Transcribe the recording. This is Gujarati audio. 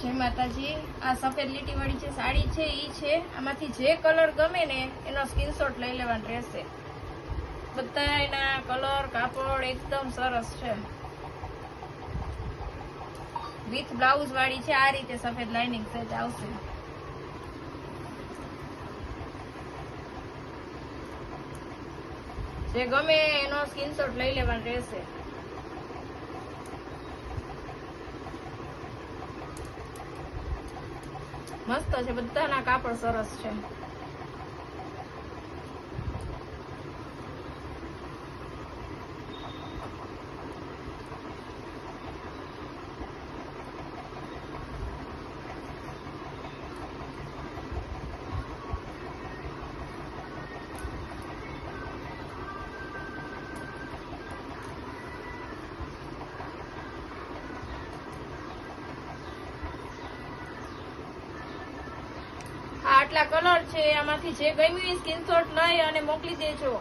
જય માતાજી। આ સફેદ લીટી વાળી જે સાડી છે ઈ છે। આમાંથી જે કલર ગમે ને એનો સ્ક્રીનશોટ લઈ લેવાનો રહેશે। બધા એના કલર કાપડ એકદમ સરસ છે। વિથ બ્લાઉઝ વાળી છે। આ રીતે સફેદ લાઇનિંગ સેટ આવશે। જે ગમે એનો સ્ક્રીનશોટ લઈ લેવાનો રહેશે। મસ્ત છે, બધાના કાપડ સરસ છે। આટલા કલર છે, આમાંથી જે ગમ્યું એ સ્ક્રીનશોટ લઈ અને મોકલી દેજો।